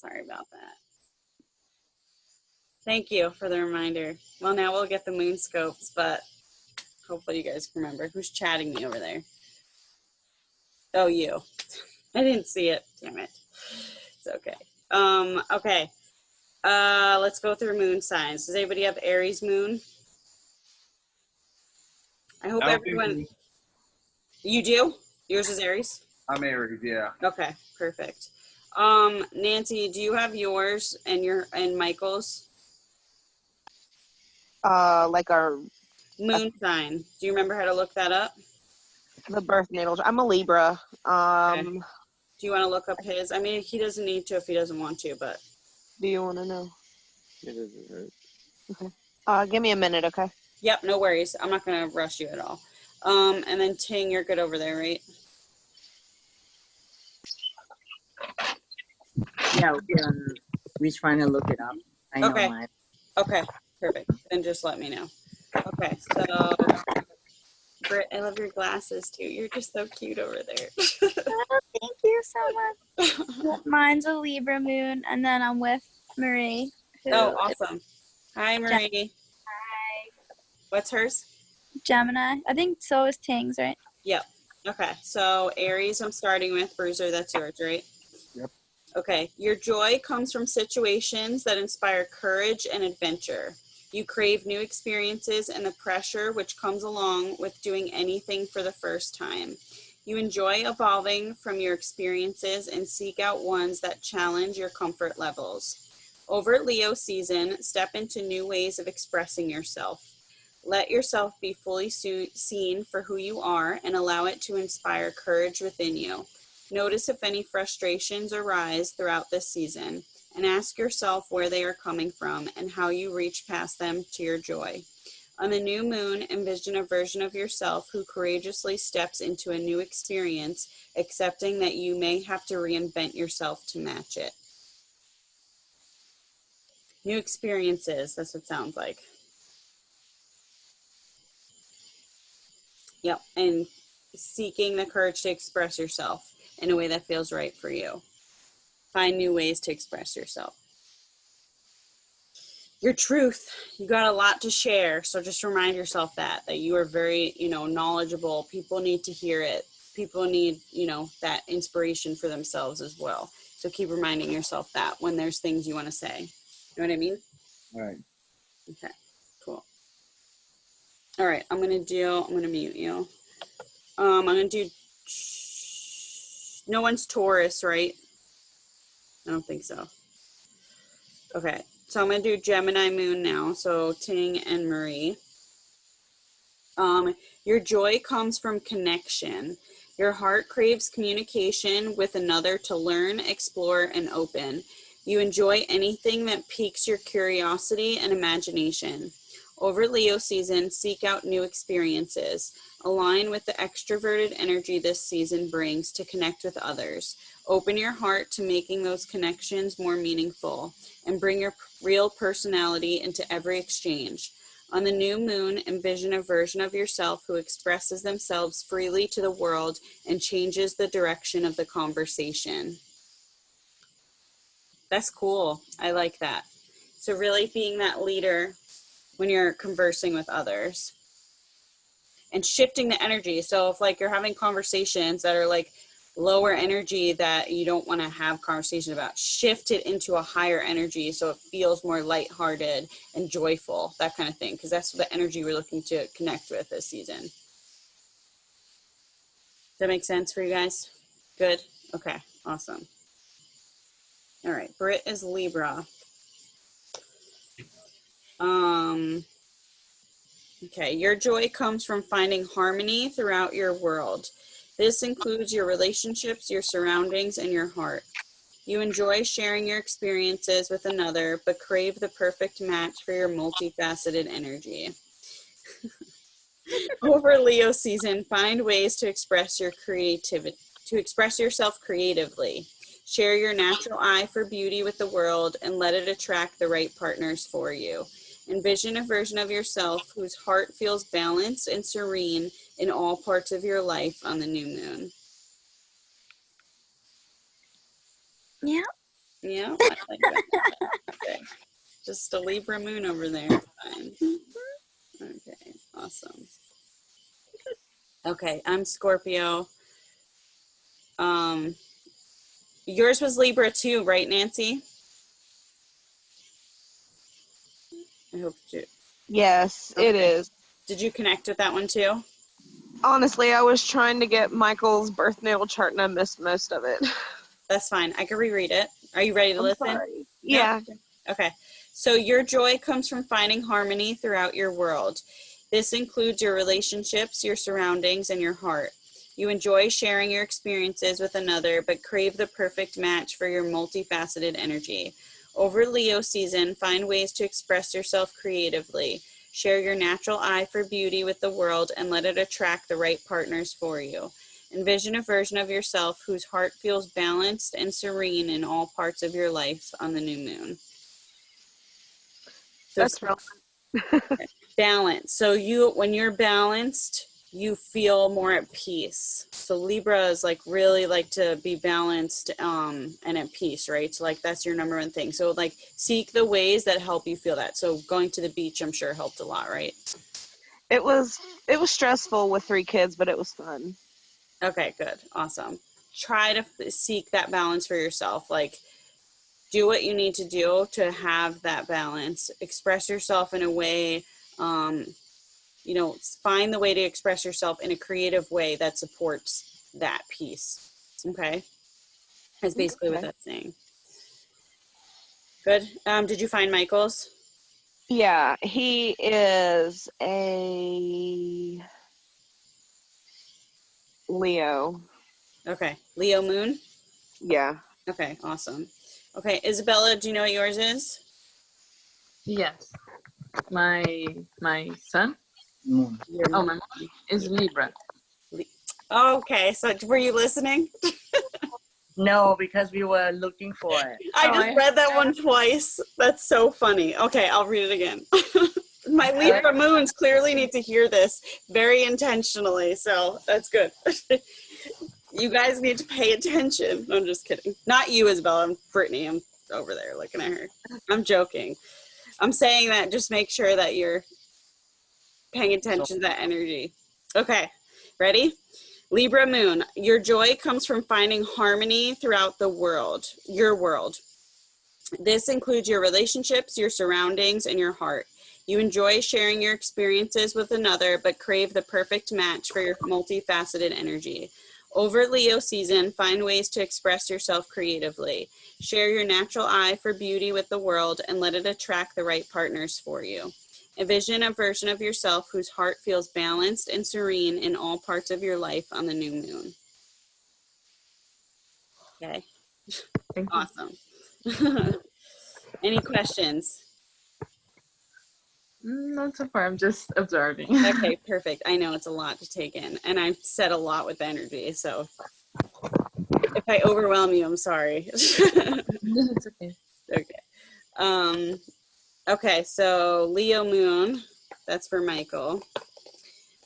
Sorry about that. Thank you for the reminder. Well, now we'll get the Moonscopes, but hopefully you guys can remember. Who's chatting me over there? Oh, you. I didn't see it. Damn it. It's okay. Okay. Let's go through moon signs. Does anybody have Aries moon? I hope everyone. You do? Yours is Aries? I'm Aries, yeah. Okay, perfect. Nancy, do you have yours and Michael's? Like our Moon sign. Do you remember how to look that up? the birth natal. I'm a Libra. Okay. Do you want to look up his? I mean, he doesn't need to if he doesn't want to, but. Do you want to know? It doesn't hurt. Okay. Give me a minute, okay? Yep, no worries. I'm not going to rush you at all. And then Ting, you're good over there, right? Yeah, we're trying to look it up. I know Okay. mine. Okay, perfect. Then just let me know. Okay, so Britt, I love your glasses too. You're just so cute over there. Oh, thank you so much. Mine's a Libra moon, and then I'm with Marie. Oh, awesome. Hi, Marie. Hi. What's hers? Gemini. I think so is Ting's, right? Yep. Okay, so Aries I'm starting with. Bruiser, that's yours, right? Yep. Okay, your joy comes from situations that inspire courage and adventure. You crave new experiences and the pressure which comes along with doing anything for the first time. You enjoy evolving from your experiences and seek out ones that challenge your comfort levels. Over Leo season, step into new ways of expressing yourself. Let yourself be fully seen for who you are and allow it to inspire courage within you. Notice if any frustrations arise throughout this season and ask yourself where they are coming from and how you reach past them to your joy. On the new moon, envision a version of yourself who courageously steps into a new experience, accepting that you may have to reinvent yourself to match it. New experiences, that's what it sounds like. Yep, and seeking the courage to express yourself in a way that feels right for you. Find new ways to express yourself. Your truth, you got a lot to share, so just remind yourself that you are very, knowledgeable. People need to hear it. People need, that inspiration for themselves as well. So keep reminding yourself that when there's things you want to say. You know what I mean? All right. Okay, cool. All right, I'm going to mute you. I'm going to do, no one's Taurus, right? I don't think so. Okay, so I'm going to do Gemini moon now. So Ting and Marie. Your joy comes from connection. Your heart craves communication with another to learn, explore, and open. You enjoy anything that piques your curiosity and imagination. Over Leo season, seek out new experiences. Align with the extroverted energy this season brings to connect with others. Open your heart to making those connections more meaningful and bring your real personality into every exchange. On the new moon, envision a version of yourself who expresses themselves freely to the world and changes the direction of the conversation. That's cool. I like that. So really being that leader when you're conversing with others and shifting the energy. So if you're having conversations that are lower energy that you don't want to have conversation about, shift it into a higher energy so it feels more lighthearted and joyful, that kind of thing, because that's the energy we're looking to connect with this season. Does that make sense for you guys? Good? Okay, awesome. All right, Britt is Libra. Okay, your joy comes from finding harmony throughout your world. This includes your relationships, your surroundings, and your heart. You enjoy sharing your experiences with another, but crave the perfect match for your multifaceted energy. Over Leo season, find ways to express your creativity, to express yourself creatively. Share your natural eye for beauty with the world and let it attract the right partners for you. Envision a version of yourself whose heart feels balanced and serene in all parts of your life on the new moon. Yeah. Yeah, I like that. Okay. Just a Libra moon over there. Fine. Okay, awesome. Okay, I'm Scorpio. Yours was Libra too, right, Nancy? I hope you. Yes, it Okay. is. Did you connect with that one too? Honestly, I was trying to get Michael's birth natal chart and I missed most of it. That's fine. I can reread it. Are you ready to I'm listen? sorry. No? Yeah. Okay. So your joy comes from finding harmony throughout your world. This includes your relationships, your surroundings, and your heart. You enjoy sharing your experiences with another, but crave the perfect match for your multifaceted energy. Over Leo season, find ways to express yourself creatively. Share your natural eye for beauty with the world and let it attract the right partners for you. Envision a version of yourself whose heart feels balanced and serene in all parts of your life on the new moon. So That's real. balance. So when you're balanced, you feel more at peace. So Libra is like really like to be balanced and at peace, right? So like that's your number one thing. So like seek the ways that help you feel that. So going to the beach, I'm sure helped a lot, right? It was stressful with 3 kids, but it was fun. Okay, good. Awesome. Try to seek that balance for yourself. Like do what you need to do to have that balance. Express yourself in a way, find the way to express yourself in a creative way that supports that piece. Okay. That's basically what Okay. that's saying. Good. Did you find Michael's? Yeah, he is a Leo. Okay. Leo moon. Yeah. Okay. Awesome. Okay. Isabella, do you know what yours is? Yes. My son. Moon. Oh, my mom is Libra. Okay. So were you listening? No, because we were looking for it. I Oh, just read that one twice. That's so funny. Okay, I'll read it again. My I like Libra moons clearly need to hear this very intentionally, so that's good. You guys need to pay attention. No, I'm just kidding. Not you, Isabella. I'm Brittany. I'm over there looking at her. I'm joking. I'm saying that just make sure that you're paying attention to that energy. Okay, ready? Libra moon, your joy comes from finding harmony throughout the world, your world. This includes your relationships, your surroundings, and your heart. You enjoy sharing your experiences with another, but crave the perfect match for your multifaceted energy. Over Leo season, find ways to express yourself creatively. Share your natural eye for beauty with the world and let it attract the right partners for you. Envision a version of yourself whose heart feels balanced and serene in all parts of your life on the new moon. Okay, Thank you. awesome. Any questions? Not so far. I'm just observing. Okay, perfect. I know it's a lot to take in, and I've said a lot with energy, so if I overwhelm you, I'm sorry. It's okay. Okay. Okay, so Leo moon, that's for Michael.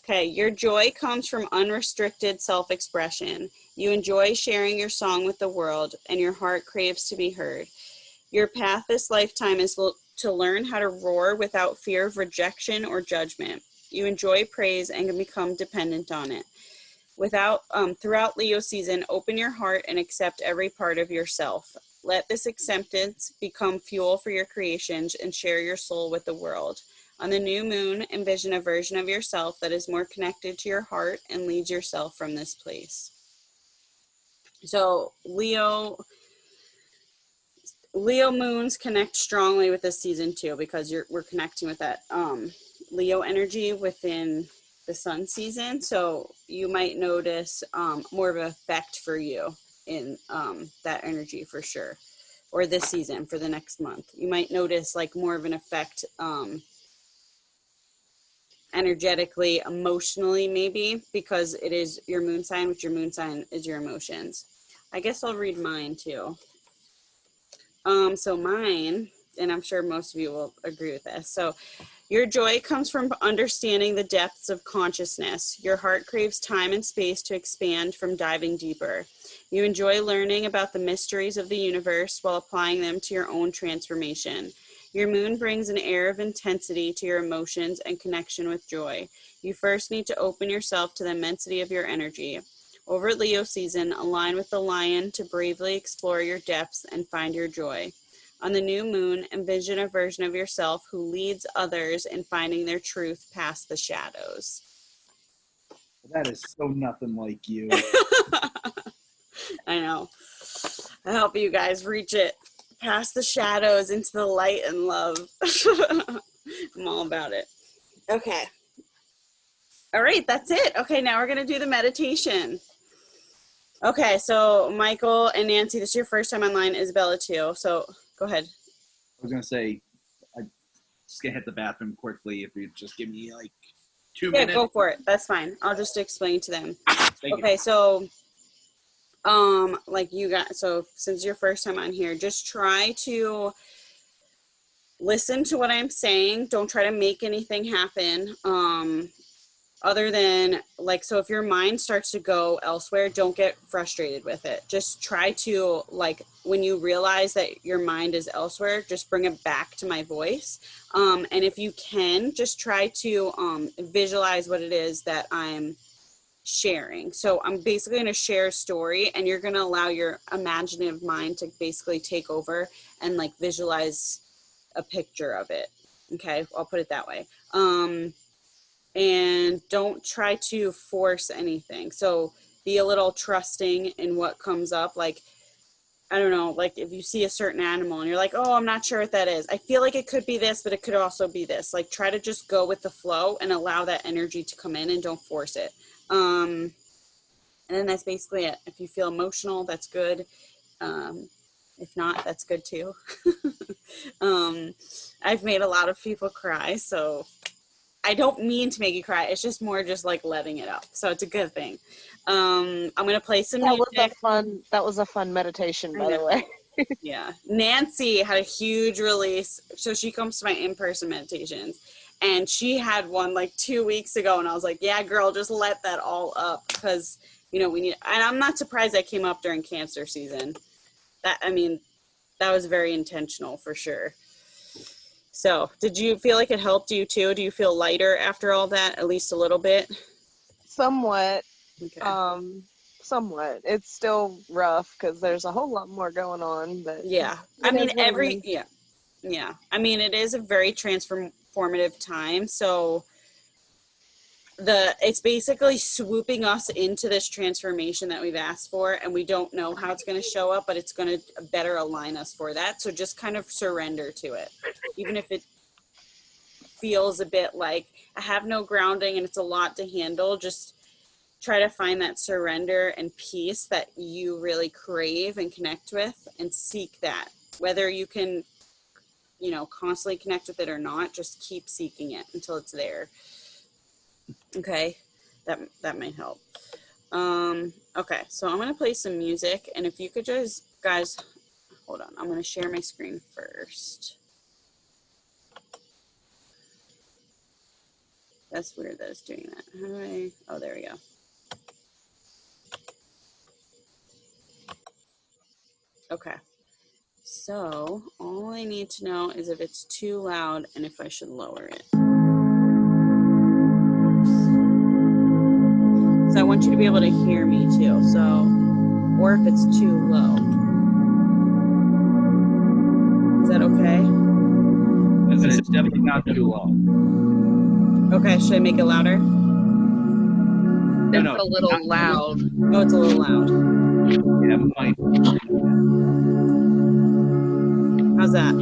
Okay, your joy comes from unrestricted self-expression. You enjoy sharing your song with the world, and your heart craves to be heard. Your path this lifetime is to learn how to roar without fear of rejection or judgment. You enjoy praise and can become dependent on it. Throughout Leo season, open your heart and accept every part of yourself. Let this acceptance become fuel for your creations and share your soul with the world. On the new moon, envision a version of yourself that is more connected to your heart and leads yourself from this place. So Leo moons connect strongly with this season too, because we're connecting with that Leo energy within the sun season. So you might notice more of an effect for you in that energy for sure, or this season for the next month. You might notice like more of an effect energetically, emotionally, maybe, because it is your moon sign, which your moon sign is your emotions. I guess I'll read mine too. So mine and I'm sure most of you will agree with this. So your joy comes from understanding the depths of consciousness. Your heart craves time and space to expand from diving deeper. You enjoy learning about the mysteries of the universe while applying them to your own transformation. Your moon brings an air of intensity to your emotions and connection with joy. You first need to open yourself to the immensity of your energy. Over Leo season, align with the lion to bravely explore your depths and find your joy. On the new moon, envision a version of yourself who leads others in finding their truth past the shadows. That is so nothing like you. I know. I help you guys reach it past the shadows into the light and love. I'm all about it. Okay. All right, that's it. Okay, now we're going to do the meditation. Okay, so Michael and Nancy, this is your first time online. Isabella too. So go ahead. I was gonna say, I just gonna hit the bathroom quickly. If you just give me like 2 Yeah, minutes. go for it. That's fine. I'll just explain to them. Thank Okay, you. so like you got, so since your first time on here, just try to listen to what I'm saying. Don't try to make anything happen. Other than like, so if your mind starts to go elsewhere, don't get frustrated with it. Just try to, like, when you realize that your mind is elsewhere, just bring it back to my voice. And if you can, just try to visualize what it is that I'm sharing. So I'm basically going to share a story, and you're going to allow your imaginative mind to basically take over and like visualize a picture of it. Okay, I'll put it that way. And don't try to force anything. So be a little trusting in what comes up. Like, I don't know, like if you see a certain animal and you're like, oh, I'm not sure what that is. I feel like it could be this, but it could also be this. Like, try to just go with the flow and allow that energy to come in and don't force it. And then that's basically it. If you feel emotional, that's good. If not, that's good too. I've made a lot of people cry, so I don't mean to make you cry. It's just more just like letting it up. So it's a good thing. I'm going to play some music. That was a fun meditation, by the way. Yeah. Nancy had a huge release. So she comes to my in-person meditations, and she had one like 2 weeks ago. And I was like, yeah, girl, just let that all up. Because, you know, we need, and I'm not surprised that came up during Cancer season. That was very intentional for sure. So did you feel like it helped you too? Do you feel lighter after all that, at least a little bit? Somewhat. Okay. Somewhat. It's still rough because there's a whole lot more going on. But Yeah. I mean, yeah. I mean, it is a very transformative time. So it's basically swooping us into this transformation that we've asked for, and we don't know how it's going to show up, but it's going to better align us for that. So just kind of surrender to it, even if it feels a bit like I have no grounding and it's a lot to handle. Just try to find that surrender and peace that you really crave and connect with, and seek that. Whether you can, you know, constantly connect with it or not, just keep seeking it until it's there. Okay, that might help. Okay, so I'm gonna play some music, and if you could just, guys, hold on, I'm gonna share my screen first. That's weird that it's doing that. How do I, oh, there we go. Okay, so all I need to know is if it's too loud and if I should lower it. So I want you to be able to hear me too, so, or if it's too low. Is that okay? It's definitely not too low. Okay, should I make it louder? It's No, a little loud. Oh, it's a little loud. Yeah, it might. How's that?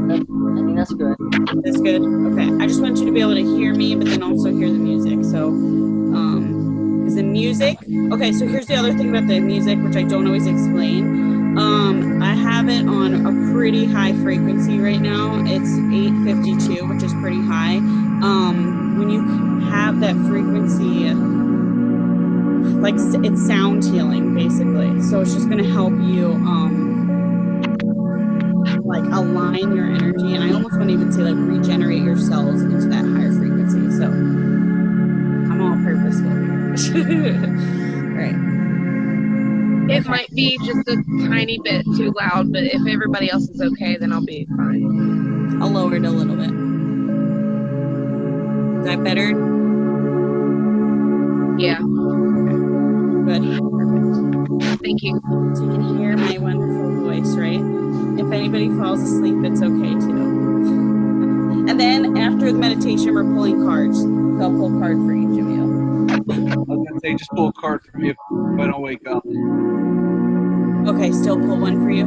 I think that's good. That's good? Okay. I just want you to be able to hear me, but then also hear the music. So, because the music, okay, so here's the other thing about the music, which I don't always explain. I have it on a pretty high frequency right now. It's 852, which is pretty high. When you have that frequency, like, it's sound healing, basically. So it's just going to help you, like align your energy, and I almost want to even say like regenerate your cells into that higher frequency. So I'm all purposeful here. All right. It might be just a tiny bit too loud, but if everybody else is okay, then I'll be fine. I'll lower it a little bit. Is that better? Yeah, Good. Perfect. thank you. So you can hear my wonderful voice, right? If anybody falls asleep, it's okay too. And then after the meditation, we're pulling cards. So I'll pull a card for each of you. I was gonna say, just pull a card for me if I don't wake up. Okay, still pull one for you.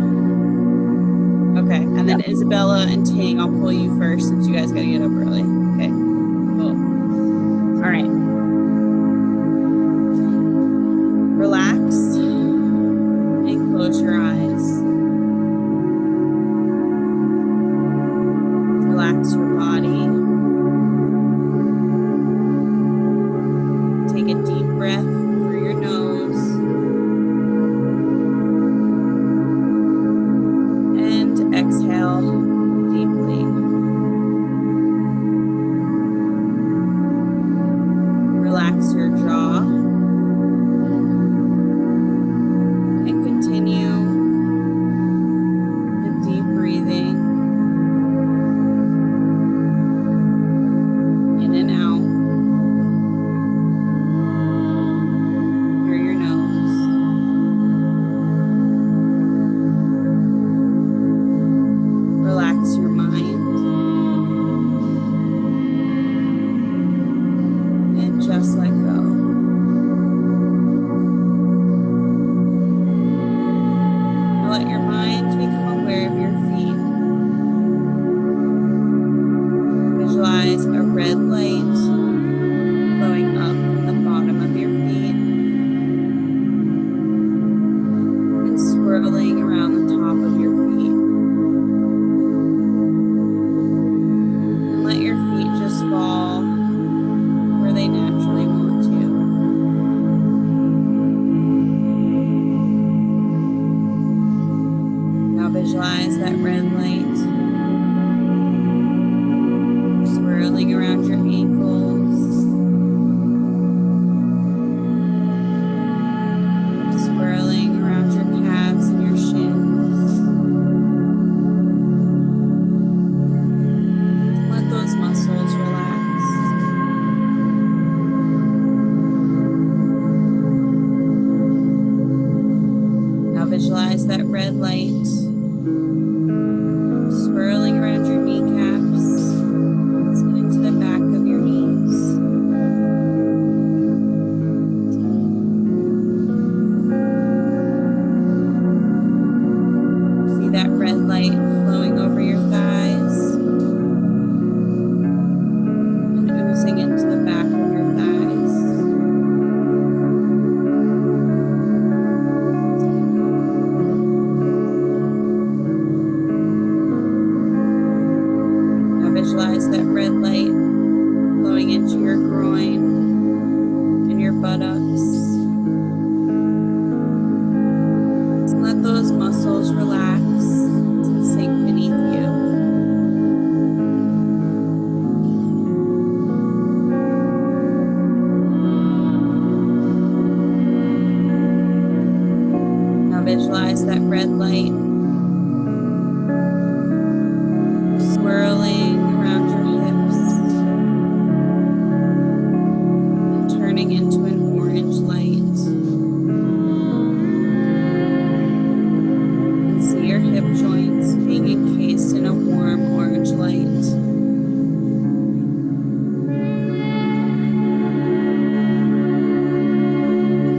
Okay, and then Isabella and Ting, I'll pull you first since you guys gotta get up early. Okay, cool. All right. Relax and close your eyes. Relax your body. Take a deep breath through your nose. And exhale deeply. Relax your jaw. And continue the deep breathing in and out through your nose. Relax your mind and just let go. Now let your mind become aware of your feet. Visualize a red light flowing up from the bottom of your feet and swirling around the top of your feet. And let your feet just fall where they naturally want to. Now visualize that red light swirling around your ankles, swirling around your calves and your shins. Let those muscles relax. Now visualize that red light swirling around your kneecaps, into the back of your knees. See that red light flowing over your thighs and oozing into the back of your thighs. Now visualize that red light flowing into your groin and your buttocks. Let those muscles relax and sink beneath you. Now visualize that red light swirling around your hips and turning into an orange light. And see your hip joints being encased in a warm orange light.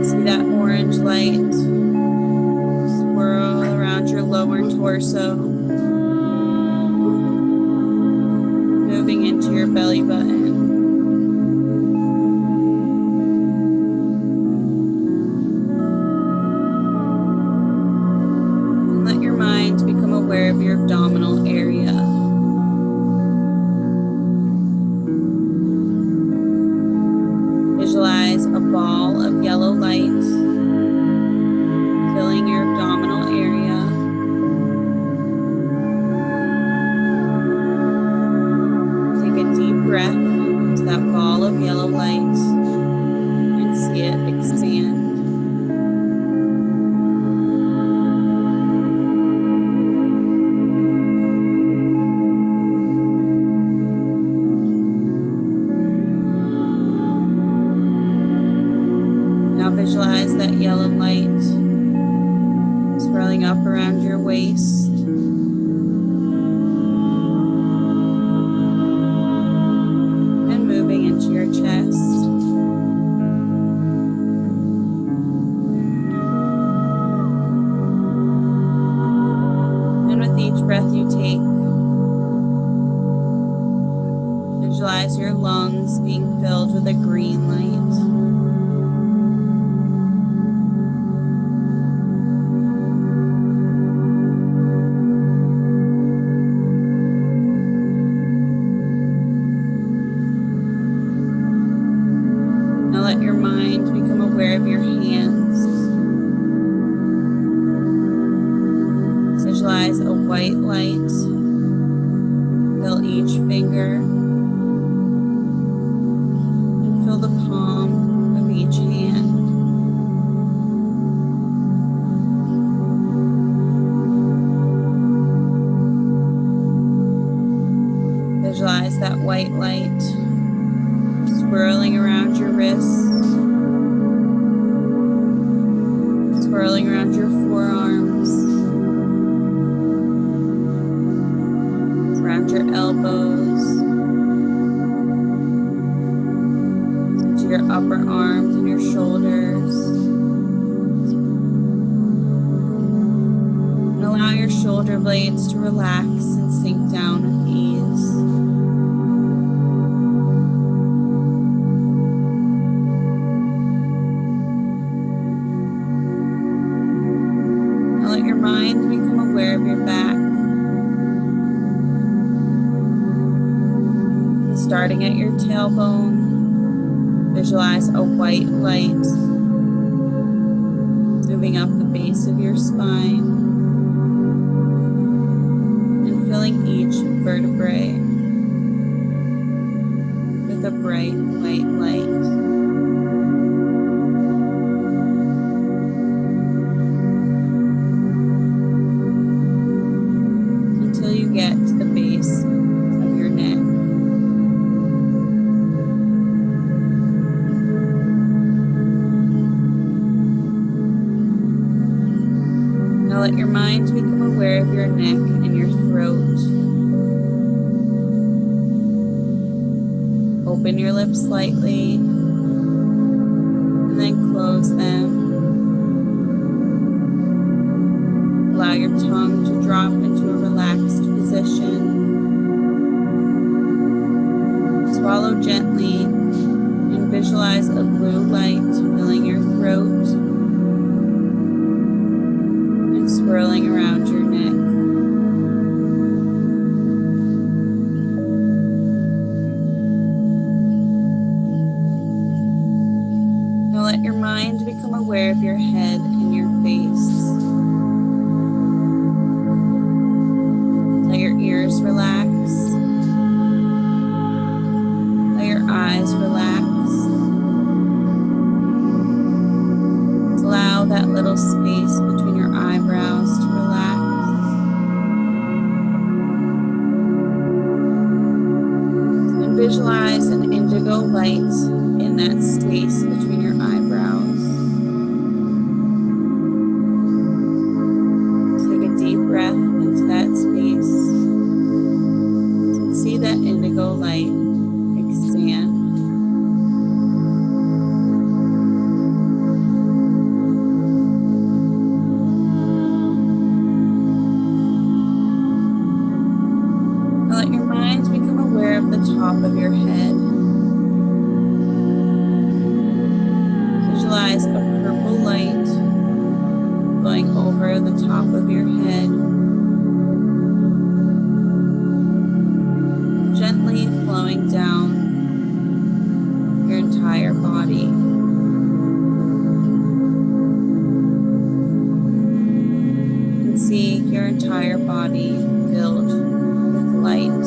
See that orange light swirl around your lower torso, moving into your belly button. And let your mind become aware of your abdominal area. Visualize a ball of yellow light filling your abdominal area swirling up around your waist. And moving into your chest. And with each breath you take, visualize your lungs being filled with a green light. Now let your mind become aware of your hands. Visualize a white light fill each finger and fill the palm of each hand. Visualize that white light swirling around your wrists, swirling around your forearms, around your elbows, into your upper arms and your shoulders. And allow your shoulder blades to relax and sink down with ease. Now let your mind become aware of your back. Starting at your tailbone, visualize a white light moving up the base of your spine and filling each vertebrae with a bright white light. Until you get to the base of your neck. Now let your mind become aware of your neck and your throat. Open your lips slightly and then close them. Allow your tongue to drop into a relaxed position. Swallow gently and visualize a blue light filling your throat and swirling around your neck. Now let your mind become aware of your head and your face. Let your ears relax. Let your eyes relax. Allow that little space between your eyebrows to relax. And visualize an indigo light in that space between your eyebrows. Take a deep breath into that space and see that indigo light expand. Now let your mind become aware of the top of your head. Visualize a purple light going over the top of your head, gently flowing down your entire body. And see your entire body filled with light.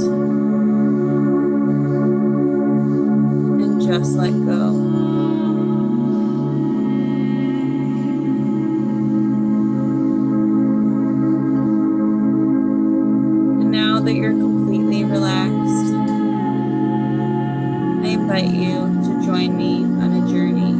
And just let go. That you're completely relaxed, I invite you to join me on a journey.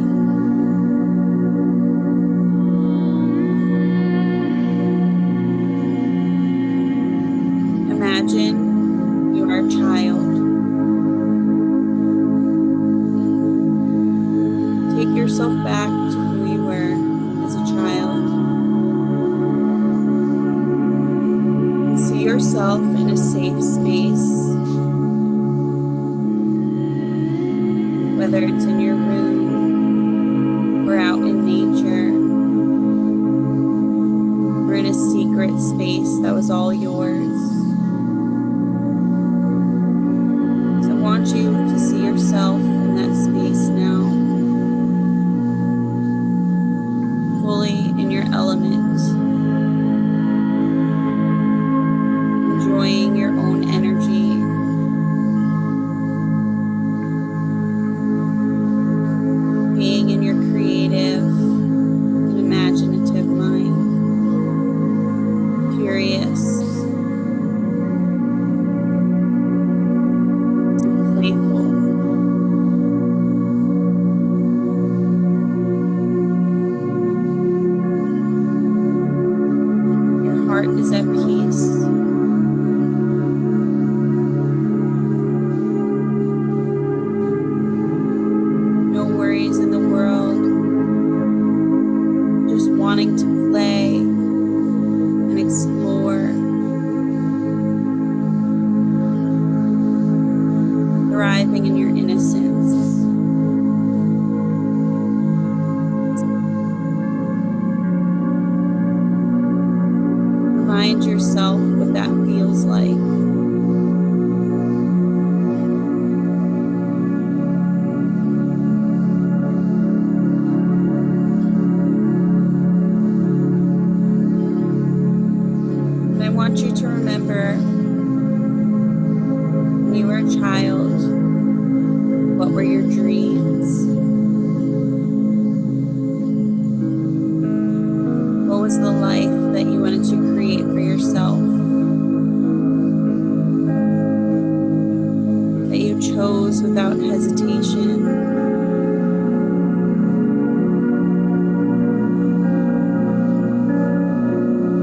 yourself in a safe space, whether it's in your room or out in nature, or in a secret space that was all yours. So I want you to see yourself in that space now, fully in your element, enjoying your own energy, being in your creative and imaginative mind, curious and playful. Your heart is at peace. No worries in the world, just wanting to play and explore, thriving in your innocence. Remind yourself what that feels like. And I want you to remember when you were a child, what were your dreams? What was the life that you wanted to create for yourself? That you chose without hesitation?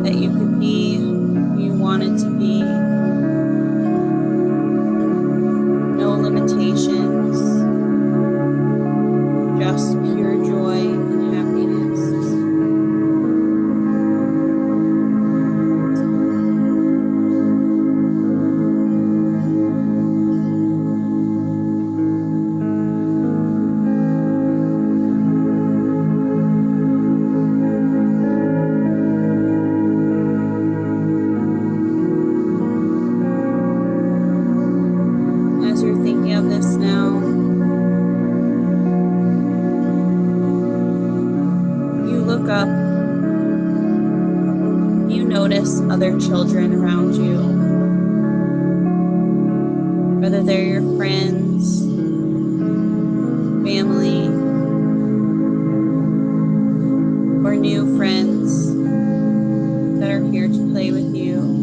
That you could be who you wanted to be? No limitations, just pure joy and happiness. As you're thinking of this now, you look up, you notice other children around you, whether they're your friends, family, or new friends that are here to play with you.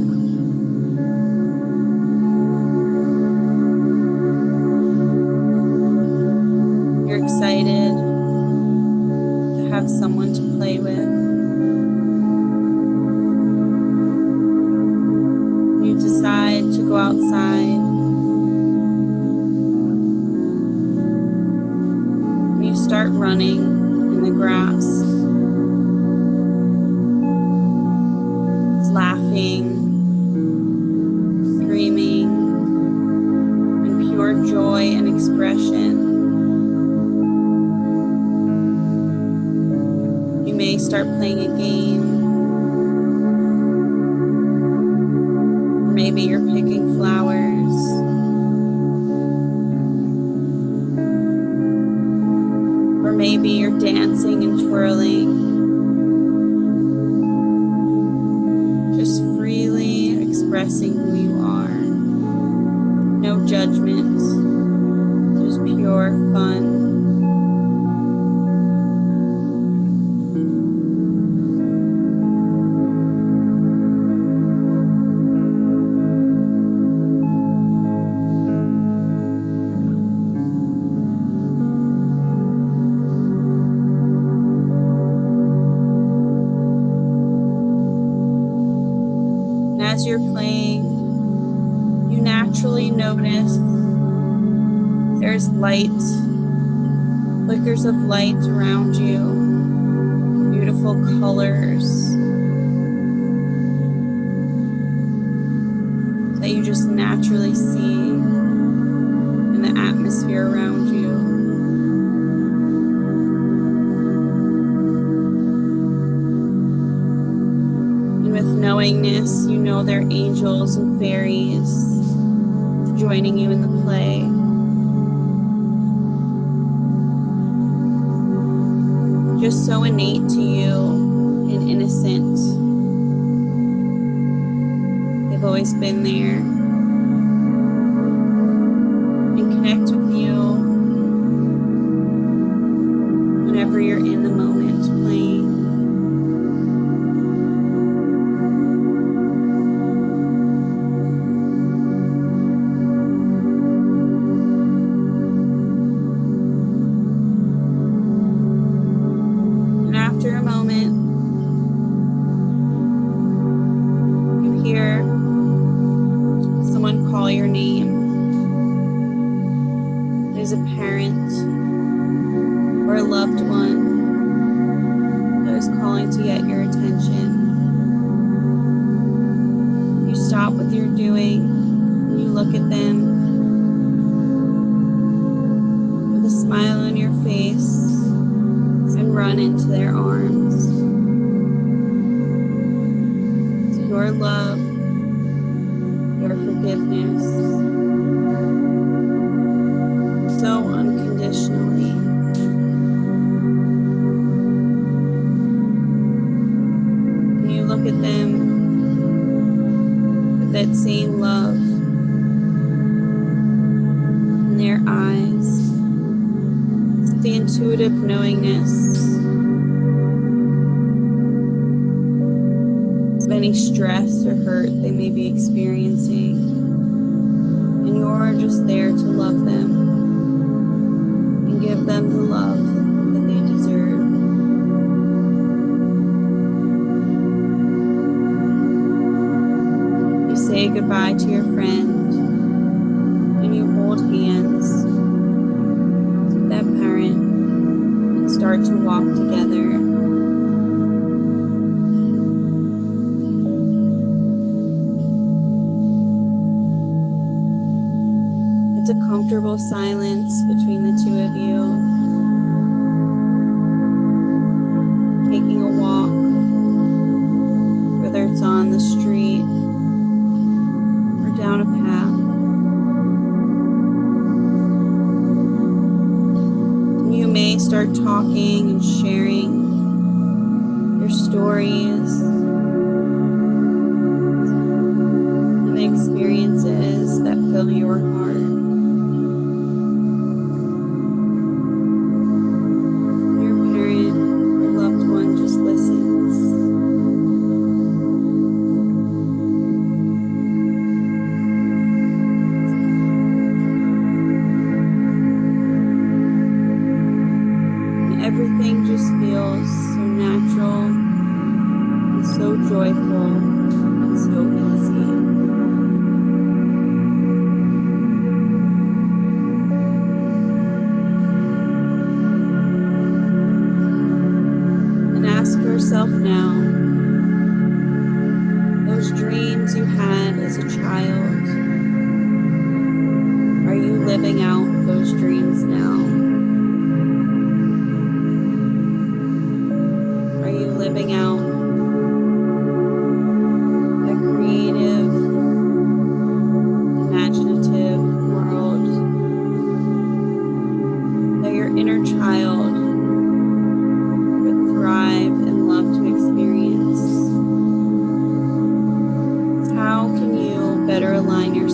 You're excited to have someone to play with. You decide to go outside. You start running in the grass, laughing, screaming, in pure joy and expression. You may start playing a game. Maybe you're picking flowers. Or maybe you're dancing and twirling. Just freely expressing who you are. No judgment, just pure fun. And as you're playing, you naturally notice there's light, flickers of light around you, beautiful colors. really see in the atmosphere around you. And with knowingness, you know they're angels and fairies joining you in the play. Just so innate to you and innocent. They've always been there and connect with you whenever you're in the moment playing. And after a moment, you hear someone call your name. There's a parent or a loved one that is calling to get your attention. You stop what you're doing and you look at them with a smile on your face and run into their arms. It's your love, your forgiveness, so unconditionally. And you look at them with that same love in their eyes. It's the intuitive knowingness of any stress or hurt they may be experiencing. And you're just there to love them and give them the love that they deserve. You say goodbye to your friend and you hold hands with that parent and start to walk together. It's a comfortable silence between the two of you, taking a walk, whether it's on the street or down a path. And you may start talking and sharing your stories and the experiences that fill your heart. Everything just feels so natural and so joyful and so easy. And ask yourself now, those dreams you had as a child, are you living out those dreams now? Living out a creative, imaginative world that your inner child would thrive and love to experience. How can you better align your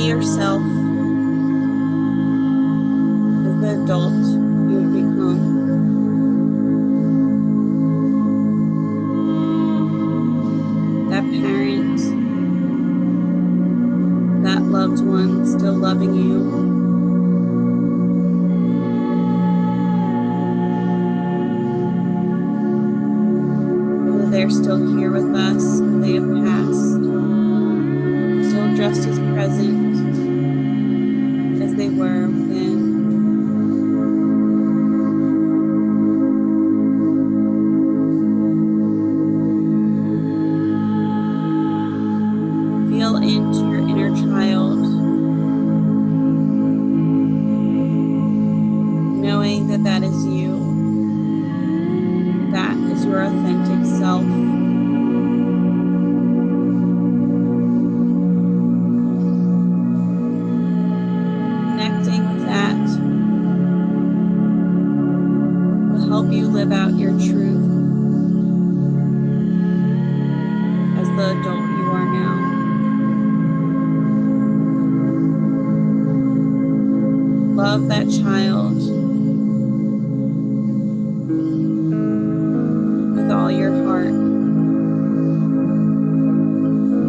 see yourself as the adult you have become. That parent, that loved one still loving you. Whether they're still here with us, or they have passed, still just as present as they were within. Feel into your inner child, knowing that that is you. That is your authentic self. Connecting with that will help you live out your truth as the adult you are now. Love that child with all your heart,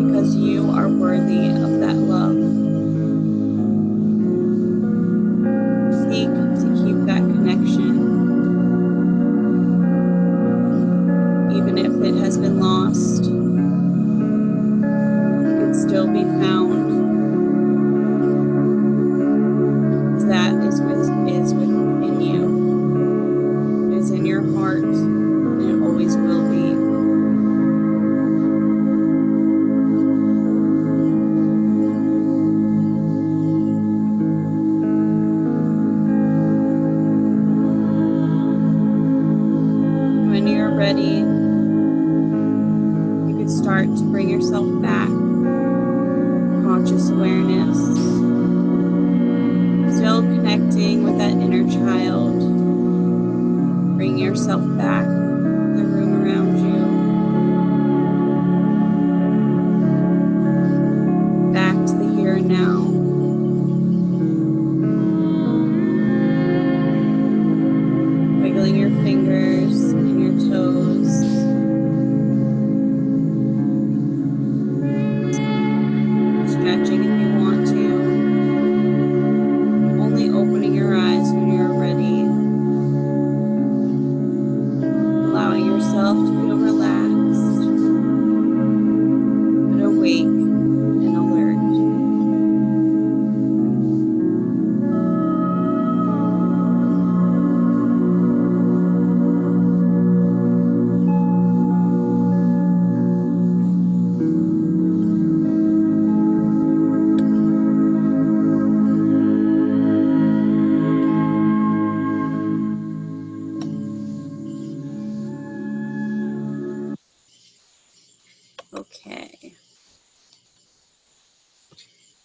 because you are worthy of that love. Seek to keep that connection, even if it has been lost. It can still be found. That is within you. It is in your heart, and it always will be. When you're ready, you can start to bring yourself back. Conscious awareness. Still connecting with that inner child. Bring yourself back, the room around you. Back to the here and now. Wiggling your fingers and your toes. Stretching if you want to. Only opening your eyes when you're ready. Allowing yourself to feel relaxed, but awake and alert. Okay.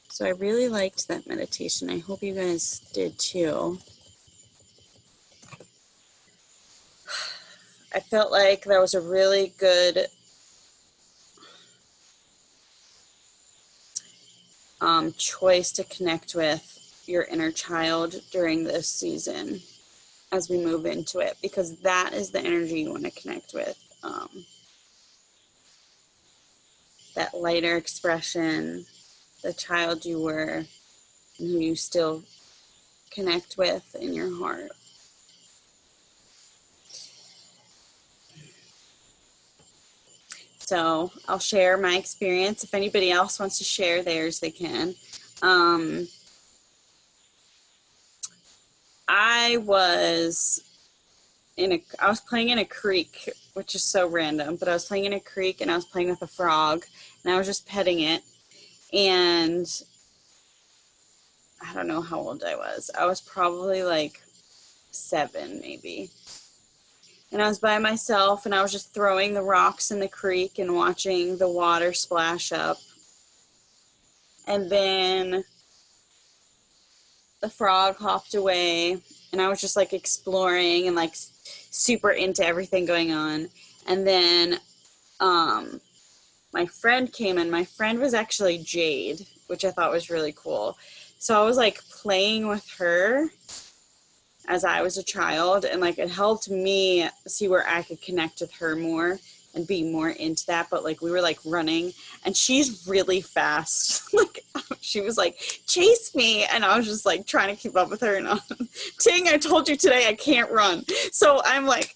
So I really liked that meditation. I hope you guys did too. I felt like that was a really good choice to connect with your inner child during this season as we move into it, because that is the energy you want to connect with. That lighter expression, the child you were, and who you still connect with in your heart. So I'll share my experience. If anybody else wants to share theirs, they can. I was playing in a creek, which is so random, but I was playing in a creek and I was playing with a frog and I was just petting it. And I don't know how old I was. I was probably like 7 maybe. And I was by myself and I was just throwing the rocks in the creek and watching the water splash up. And then the frog hopped away and I was just like exploring and like super into everything going on. And then my friend came in. My friend was actually Jade, which I thought was really cool. So I was like playing with her as I was a child, and like it helped me see where I could connect with her more and be more into that. But like we were like running, and she's really fast. Like she was like, chase me, and I was just like trying to keep up with her, and Ting, I told you today I can't run. So I'm like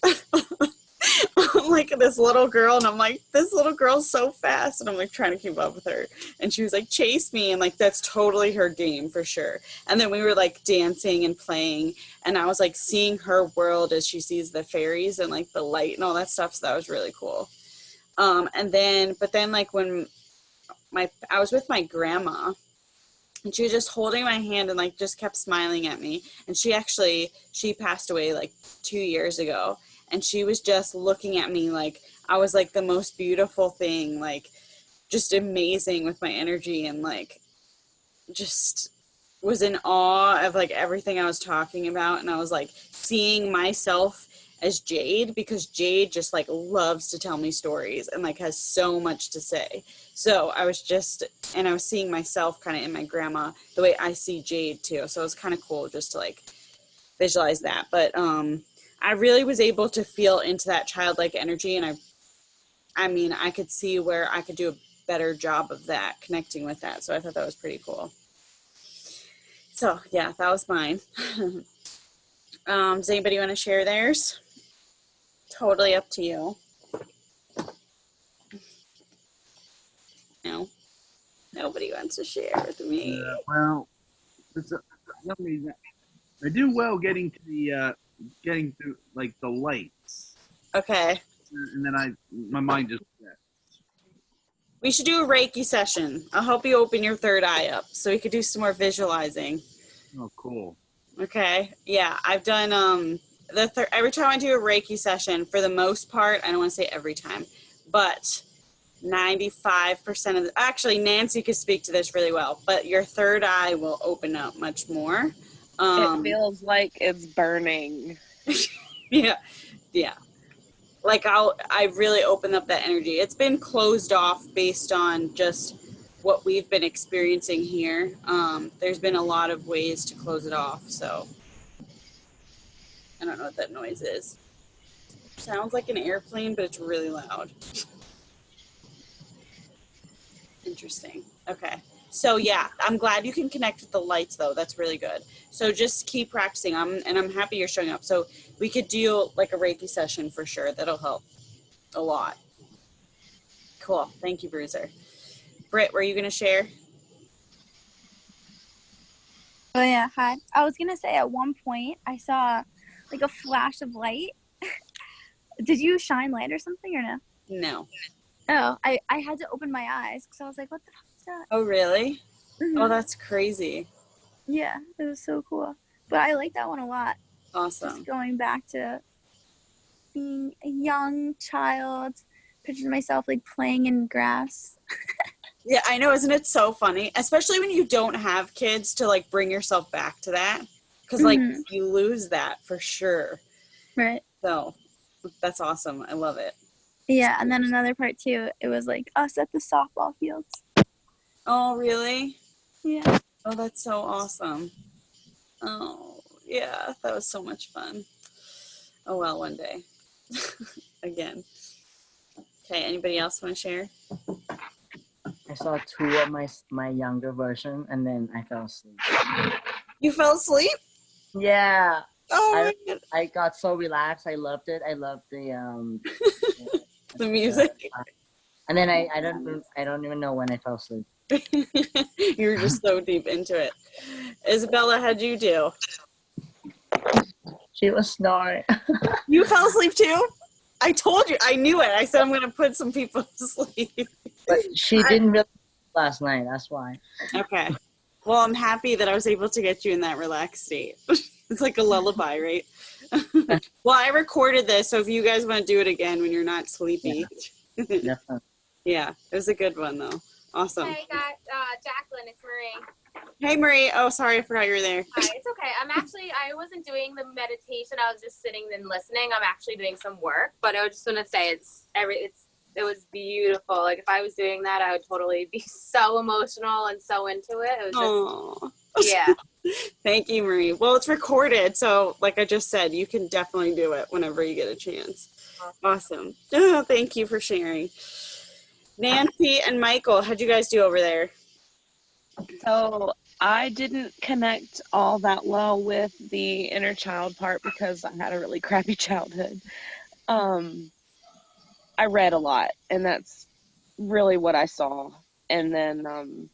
I'm like this little girl, and I'm like, this little girl's so fast, and I'm like trying to keep up with her, and she was like, chase me, and like that's totally her game for sure. And then we were like dancing and playing, and I was like seeing her world as she sees the fairies and like the light and all that stuff. So that was really cool. But then like when I was with my grandma, and she was just holding my hand and like just kept smiling at me, and she passed away like 2 years ago. And she was just looking at me like I was like the most beautiful thing, like just amazing with my energy, and like just was in awe of like everything I was talking about. And I was like seeing myself as Jade, because Jade just like loves to tell me stories and like has so much to say. So I was seeing myself kind of in my grandma the way I see Jade too. So it was kind of cool just to like visualize that. But I really was able to feel into that childlike energy, and I mean, I could see where I could do a better job of that, connecting with that. So I thought that was pretty cool. So yeah, that was mine. Does anybody want to share theirs? Totally up to you. No, nobody wants to share with me. Well, for some reason, I do well getting to like the lights, Okay. and then my mind just. We should do a Reiki session. I'll help you open your third eye up so we could do some more visualizing. Oh, cool. Okay. Yeah, I've done every time I do a Reiki session, for the most part, I don't want to say every time, but 95% of actually, Nancy could speak to this really well, but your third eye will open up much more. It feels like it's burning. Yeah. Like I really opened up that energy. It's been closed off based on just what we've been experiencing here. There's been a lot of ways to close it off. So I don't know what that noise is. Sounds like an airplane, but it's really loud. Interesting. Okay. So yeah, I'm glad you can connect with the lights though. That's really good. So just keep practicing. I'm happy you're showing up. So we could do like a Reiki session for sure. That'll help a lot. Cool. Thank you, Bruiser. Britt, were you going to share? Oh yeah, hi. I was gonna say at one point I saw like a flash of light. Did you shine light or something or no? No. Oh, I had to open my eyes because I was like, what the fuck is that? Oh, really? Mm-hmm. Oh, that's crazy. Yeah, it was so cool. But I like that one a lot. Awesome. Just going back to being a young child, picturing myself like playing in grass. Yeah, I know. Isn't it so funny? Especially when you don't have kids to like bring yourself back to that. Because like you lose that for sure. Right. So that's awesome. I love it. Yeah, and then another part too, it was like us at the softball fields. Oh, really? Yeah. Oh, that's so awesome. Oh, yeah, that was so much fun. Oh, well, one day. Again. Okay, anybody else want to share? I saw two of my younger version, and then I fell asleep. You fell asleep? Yeah. Oh, I got so relaxed. I loved it. I loved the the music. And then I don't even know when I fell asleep. You were just so deep into it. Isabella, how'd you do? She was snoring. You fell asleep too? I told you. I knew it. I said I'm going to put some people to sleep. But she didn't really last night. That's why. Okay. Well, I'm happy that I was able to get you in that relaxed state. It's like a lullaby, right? Well, I recorded this, so if you guys want to do it again when you're not sleepy. Yeah. Definitely. Yeah, it was a good one, though. Awesome. Hey guys, Jacqueline, it's Marie. Hey, Marie. Oh, sorry, I forgot you were there. Hi, it's okay. I wasn't doing the meditation. I was just sitting and listening. I'm actually doing some work, but I was just gonna say it's It was beautiful. Like if I was doing that, I would totally be so emotional and so into it. It was just, yeah. Thank you, Marie. Well, it's recorded, so like I just said, you can definitely do it whenever you get a chance. Awesome. Oh, thank you for sharing. Nancy and Michael, how'd you guys do over there? So I didn't connect all that well with the inner child part because I had a really crappy childhood. I read a lot, and that's really what I saw. And then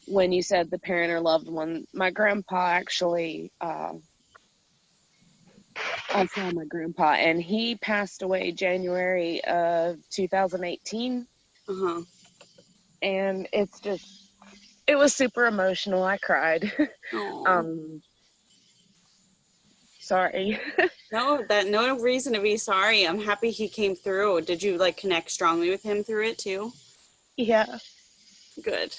when you said the parent or loved one, my grandpa actually, I saw my grandpa, and he passed away January of 2018. Uh-huh. And it's just, it was super emotional. I cried. Sorry. No reason to be sorry. I'm happy he came through. Did you like connect strongly with him through it too? Yeah. Good.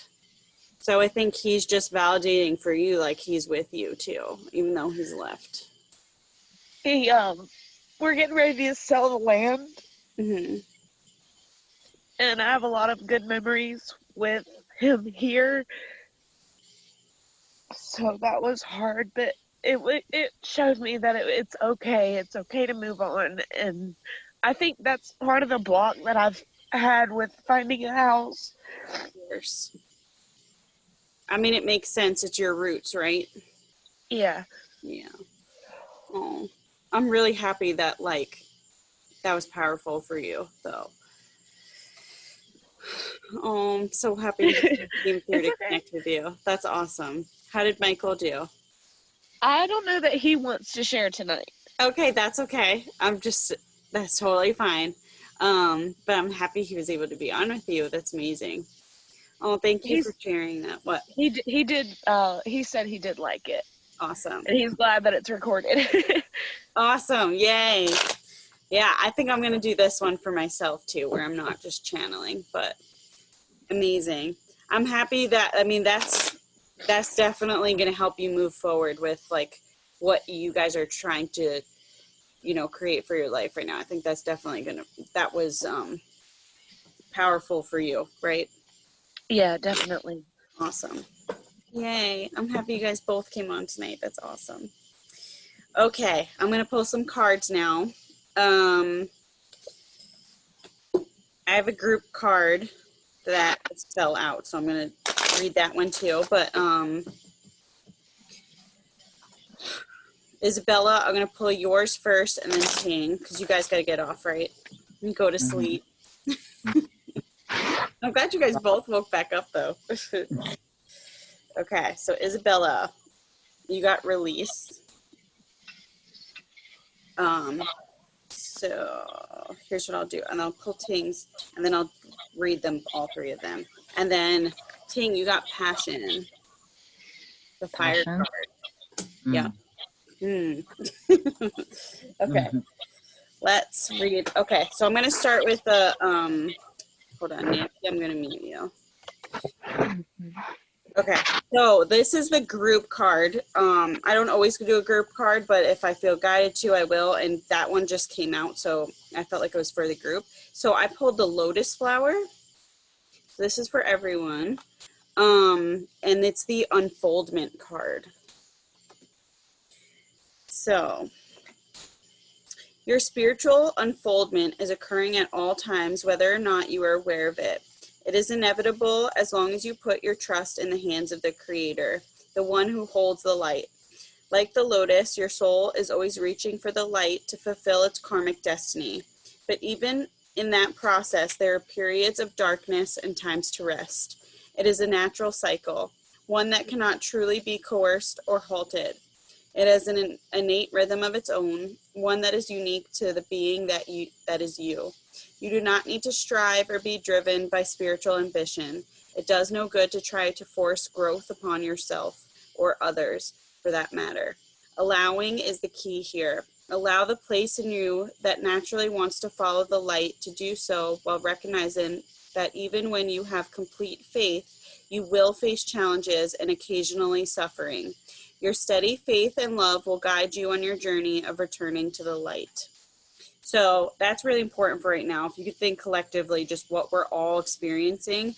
So I think he's just validating for you, like he's with you too, even though he's left. He, we're getting ready to sell the land. Mm-hmm. And I have a lot of good memories with him here. So that was hard, but it showed me that it's okay. It's okay to move on. And I think that's part of the block that I've had with finding a house. Of course. I mean, it makes sense. It's your roots, right? Yeah. Yeah. Oh, I'm really happy that like that was powerful for you, though. Oh, I'm so happy he came through to connect with you. That's awesome. How did Michael do? I don't know that he wants to share tonight. Okay, that's okay. That's totally fine. But I'm happy he was able to be on with you. That's amazing. Oh, thank you for sharing that. What? He did, he said he did like it. Awesome. And he's glad that it's recorded. Awesome. Yay. Yeah, I think I'm going to do this one for myself too, where I'm not just channeling, but amazing. I'm happy that, I mean, that's definitely going to help you move forward with like what you guys are trying to, you know, create for your life right now. I think that's definitely that was powerful for you, right? Yeah, definitely. Awesome. Yay. I'm happy you guys both came on tonight. That's awesome. Okay, I'm going to pull some cards now. I have a group card that fell out, so I'm going to read that one too. But Isabella, I'm going to pull yours first and then Ting, because you guys got to get off, right? And go to sleep. I'm glad you guys both woke back up, though. Okay, so Isabella, you got release. So here's what I'll do. And I'll pull Ting's, and then I'll read them, all three of them. And then, Ting, you got passion. The fire Passion? card. Yeah. Okay. Let's read. Okay, so I'm going to start with the, hold on, Nancy, I'm going to mute you. Okay, so this is the group card. I don't always do a group card, but if I feel guided to, I will. And that one just came out, so I felt like it was for the group. So I pulled the lotus flower. This is for everyone. And it's the unfoldment card. So your spiritual unfoldment is occurring at all times, whether or not you are aware of it. It is inevitable as long as you put your trust in the hands of the Creator, the one who holds the light. Like the lotus, your soul is always reaching for the light to fulfill its karmic destiny. But even in that process, there are periods of darkness and times to rest. It is a natural cycle, one that cannot truly be coerced or halted. It has an innate rhythm of its own, one that is unique to the being that is you. You do not need to strive or be driven by spiritual ambition. It does no good to try to force growth upon yourself or others, for that matter. Allowing is the key here. Allow the place in you that naturally wants to follow the light to do so, while recognizing that even when you have complete faith, you will face challenges and occasionally suffering. Your steady faith and love will guide you on your journey of returning to the light. So that's really important for right now. If you could think collectively just what we're all experiencing,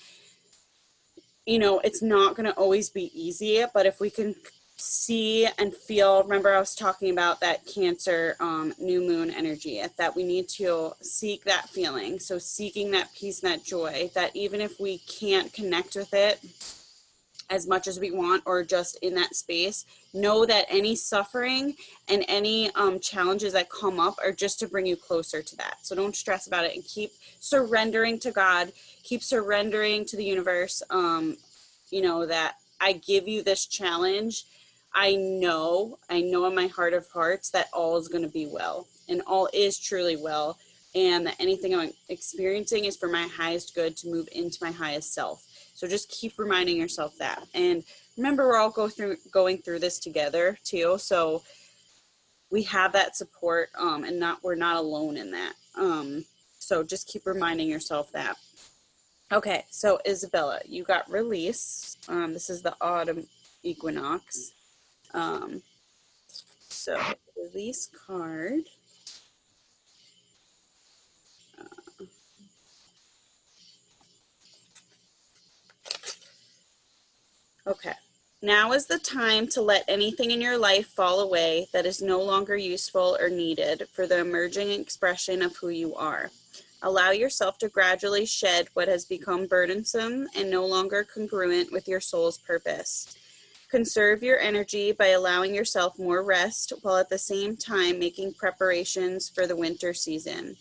you know, it's not going to always be easy, but if we can see and feel, remember I was talking about that Cancer new moon energy, that we need to seek that feeling. So seeking that peace and that joy, that even if we can't connect with it as much as we want, or just in that space, know that any suffering and any challenges that come up are just to bring you closer to that. So don't stress about it and keep surrendering to God, keep surrendering to the universe. You know, that I give you this challenge. I know in my heart of hearts that all is going to be well, and all is truly well. And that anything I'm experiencing is for my highest good, to move into my highest self. So just keep reminding yourself that. And remember, we're all going through this together too. So we have that support, and we're not alone in that. So just keep reminding yourself that. Okay, so Isabella, you got release. This is the autumn equinox. So release card. Okay. Now is the time to let anything in your life fall away that is no longer useful or needed for the emerging expression of who you are. Allow yourself to gradually shed what has become burdensome and no longer congruent with your soul's purpose. Conserve your energy by allowing yourself more rest while at the same time making preparations for the winter season.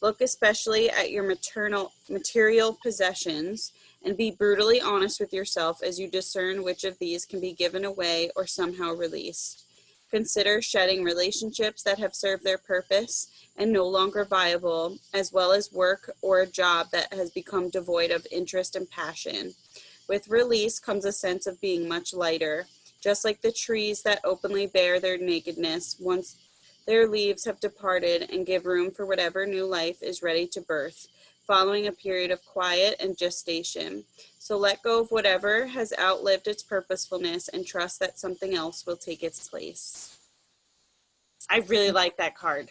Look especially at your material possessions and be brutally honest with yourself as you discern which of these can be given away or somehow released. Consider shedding relationships that have served their purpose and no longer viable, as well as work or a job that has become devoid of interest and passion. With release comes a sense of being much lighter, just like the trees that openly bear their nakedness once their leaves have departed and give room for whatever new life is ready to birth, following a period of quiet and gestation. So let go of whatever has outlived its purposefulness and trust that something else will take its place. I really like that card.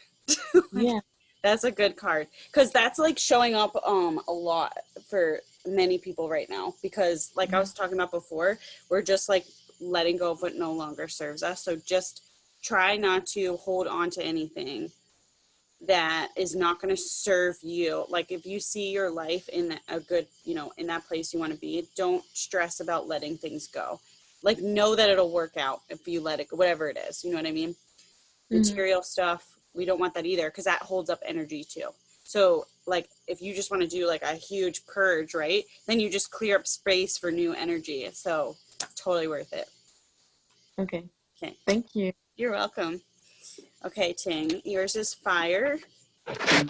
Yeah. That's a good card, because that's like showing up a lot for many people right now, because like I was talking about before, we're just like letting go of what no longer serves us. So just try not to hold on to anything that is not going to serve you. Like if you see your life in a good, you know, in that place you want to be, don't stress about letting things go. Like know that it'll work out if you let it go, whatever it is, you know what I mean? Material stuff, we don't want that either, because that holds up energy too. So like if you just want to do like a huge purge, right, then you just clear up space for new energy. So totally worth it. Okay. Okay, Thank you. you're welcome. Okay, Ting, yours is fire. Okay.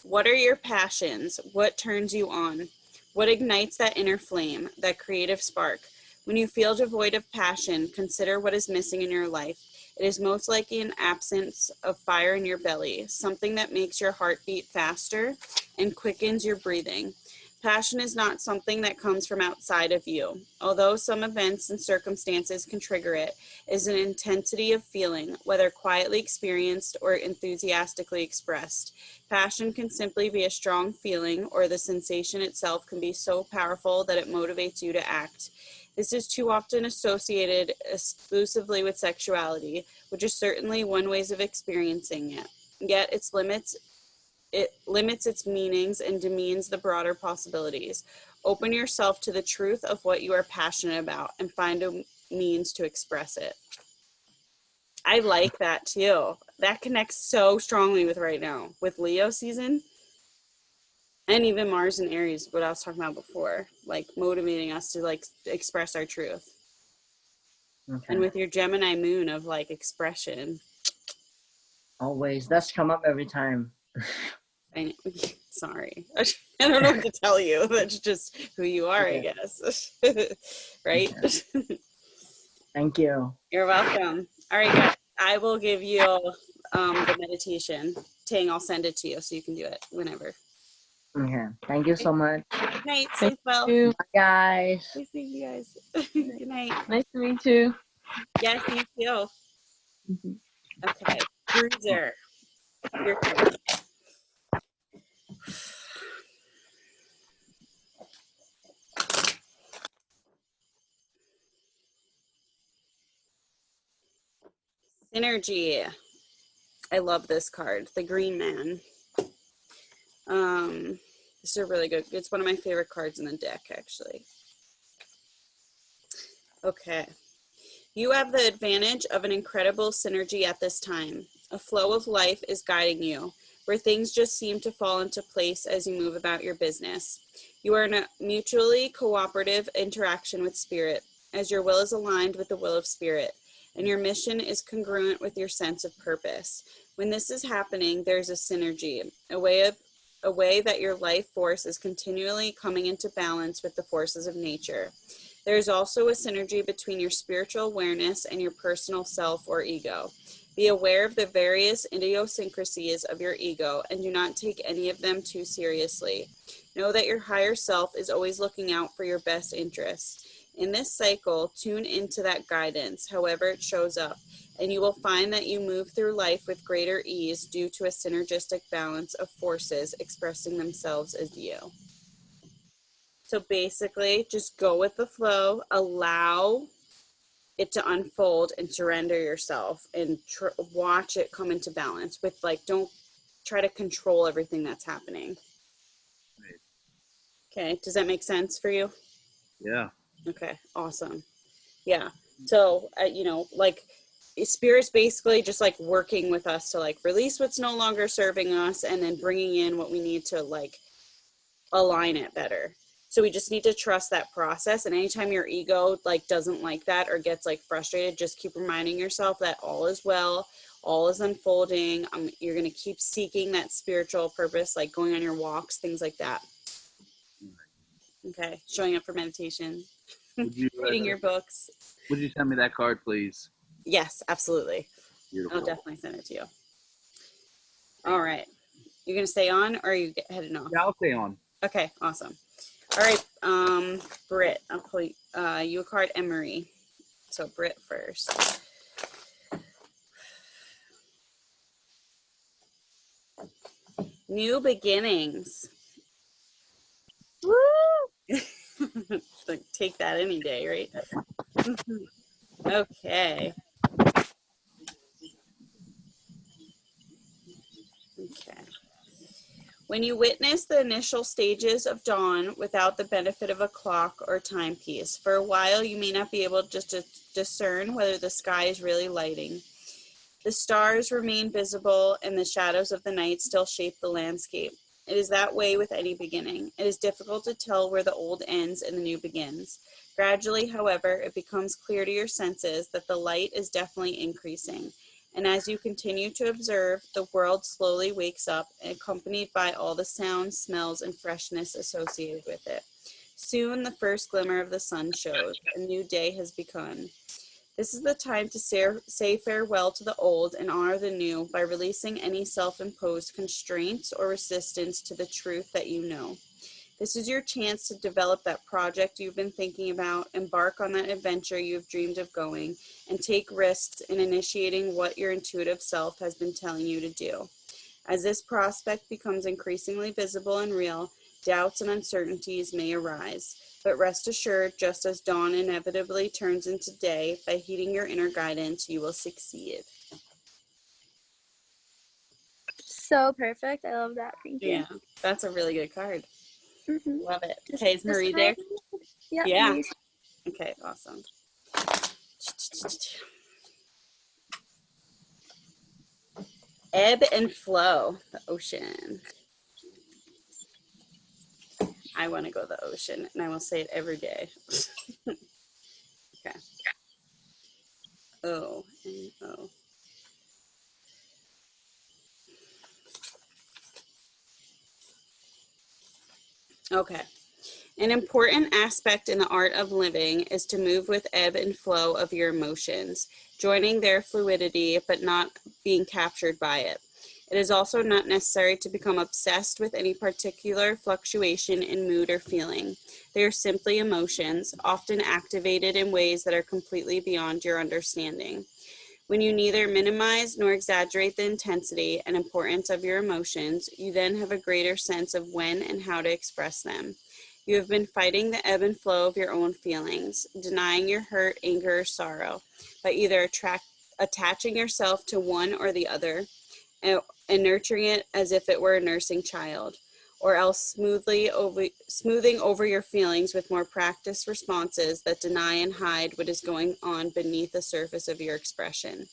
What are your passions? What turns you on? What ignites that inner flame, that creative spark? When you feel devoid of passion, consider what is missing in your life. It is most likely an absence of fire in your belly, something that makes your heart beat faster and quickens your breathing. Passion is not something that comes from outside of you. Although some events and circumstances can trigger it, it is an intensity of feeling, whether quietly experienced or enthusiastically expressed. Passion can simply be a strong feeling, or the sensation itself can be so powerful that it motivates you to act. This is too often associated exclusively with sexuality, which is certainly one way of experiencing it. Yet it limits its meanings and demeans the broader possibilities. Open yourself to the truth of what you are passionate about and find a means to express it. I like that too. That connects so strongly with right now, with Leo season. And even Mars and Aries, what I was talking about before, like motivating us to like express our truth. Okay. And with your Gemini moon of like expression. Always. That's come up every time. Sorry. I don't know what to tell you. That's just who you are, I guess. Right? Okay. Thank you. You're welcome. All right, guys. I will give you the meditation. Ting, I'll send it to you so you can do it whenever. Okay. Thank you so much. Good night. Thank Sleep well. you. Bye, guys. Nice seeing you guys. Good night. Nice to meet you. Yes, you too. Mhm. Okay, Bruiser. Your turn. Synergy. I love this card, the Green Man. This is a really good, it's one of my favorite cards in the deck, actually. Okay. You have the advantage of an incredible synergy at this time. A flow of life is guiding you, where things just seem to fall into place as you move about your business. You are in a mutually cooperative interaction with Spirit, as your will is aligned with the will of Spirit, and your mission is congruent with your sense of purpose. When this is happening, there's a synergy, a way that your life force is continually coming into balance with the forces of nature. There is also a synergy between your spiritual awareness and your personal self or ego. Be aware of the various idiosyncrasies of your ego and do not take any of them too seriously. Know that your higher self is always looking out for your best interests. In this cycle, tune into that guidance, however it shows up, and you will find that you move through life with greater ease due to a synergistic balance of forces expressing themselves as you. So basically, just go with the flow, allow it to unfold and surrender yourself and watch it come into balance with, like, don't try to control everything that's happening. Okay, does that make sense for you? Yeah. Okay, awesome. Yeah, so, you know, like, Spirit's basically just like working with us to like release what's no longer serving us and then bringing in what we need to like align it better. So we just need to trust that process. And anytime your ego like doesn't like that or gets like frustrated, just keep reminding yourself that all is well, all is unfolding. You're going to keep seeking that spiritual purpose, like going on your walks, things like that. Okay. Showing up for meditation, reading your books. Would you send me that card, please? Yes, absolutely. Beautiful. I'll definitely send it to you. All right. You're going to stay on or are you heading off? Yeah, I'll stay on. Okay, awesome. All right, Britt, I'll pull you a card, Emery. So Britt first. New beginnings. Woo! Like, take that any day, right? Okay. Okay. When you witness the initial stages of dawn without the benefit of a clock or timepiece, for a while you may not be able just to discern whether the sky is really lighting. The stars remain visible and the shadows of the night still shape the landscape. It is that way with any beginning. It is difficult to tell where the old ends and the new begins. Gradually, however, it becomes clear to your senses that the light is definitely increasing. And as you continue to observe, the world slowly wakes up, accompanied by all the sounds, smells, and freshness associated with it. Soon the first glimmer of the sun shows. A new day has begun. This is the time to say farewell to the old and honor the new by releasing any self-imposed constraints or resistance to the truth that you know. This is your chance to develop that project you've been thinking about, embark on that adventure you've dreamed of going, and take risks in initiating what your intuitive self has been telling you to do. As this prospect becomes increasingly visible and real, doubts and uncertainties may arise. But rest assured, just as dawn inevitably turns into day, by heeding your inner guidance, you will succeed. So perfect. I love that. Thank you. Yeah, that's a really good card. Mm-hmm. Love it. Okay, is Marie there? Yep, Yeah. Marie's. Okay, awesome. Ebb and flow, the ocean. I want to go to the ocean, and I will say it every day. Okay. O and O. Okay. An important aspect in the art of living is to move with ebb and flow of your emotions, joining their fluidity but not being captured by it. It is also not necessary to become obsessed with any particular fluctuation in mood or feeling. They are simply emotions, often activated in ways that are completely beyond your understanding. When you neither minimize nor exaggerate the intensity and importance of your emotions, you then have a greater sense of when and how to express them. You have been fighting the ebb and flow of your own feelings, denying your hurt, anger, or sorrow, by either attaching yourself to one or the other and nurturing it as if it were a nursing child, or else smoothing over your feelings with more practiced responses that deny and hide what is going on beneath the surface of your expression.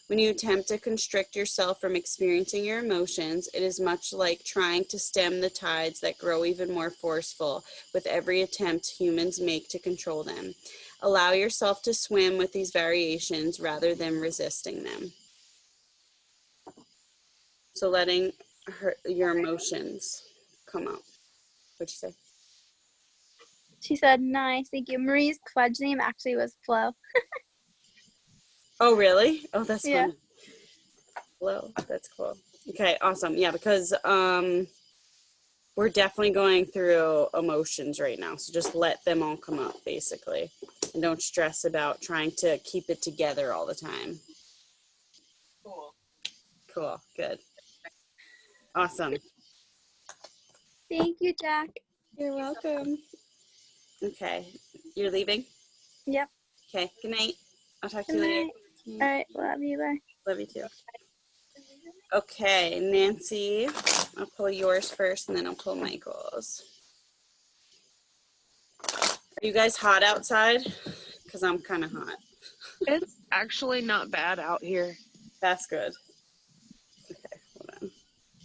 When you attempt to constrict yourself from experiencing your emotions, it is much like trying to stem the tides that grow even more forceful with every attempt humans make to control them. Allow yourself to swim with these variations rather than resisting them. So letting your emotions come out. What'd you say? She said, nice, thank you. Marie's pledge name actually was Flo. Oh, really? Oh, that's Yeah. fun. Flo, that's cool. Okay, awesome. Yeah, because we're definitely going through emotions right now. So just let them all come up, basically. And don't stress about trying to keep it together all the time. Cool. Cool, good. Awesome. Thank you, Jack. You're welcome. Okay, you're leaving? Yep. Okay, good night. I'll talk to Good you later. night. All right, love you, bye. Love you too. Okay, Nancy, I'll pull yours first and then I'll pull Michael's. Are you guys hot outside? Because I'm kind of hot. It's actually not bad out here. That's good. Okay, hold on.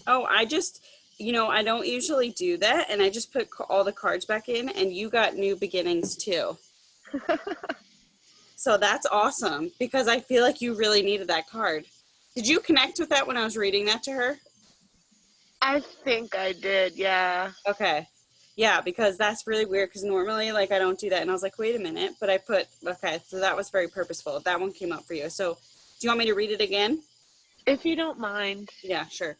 Oh, I just, I don't usually do that, and I just put all the cards back in, and you got new beginnings too. So that's awesome, because I feel like you really needed that card. Did you connect with that when I was reading that to her? I think I did, yeah. Okay. Yeah, because that's really weird, because normally, I don't do that, and I was like, wait a minute, but I put, okay, so that was very purposeful. That one came up for you. So do you want me to read it again? If you don't mind. Yeah, sure.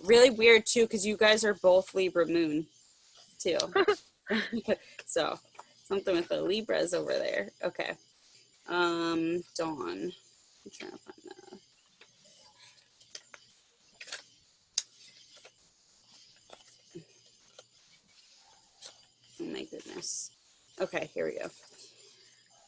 Really weird too, because you guys are both Libra moon too. So something with the Libras over there. Okay. Dawn. I'm trying to find that. Oh my goodness. Okay, here we go.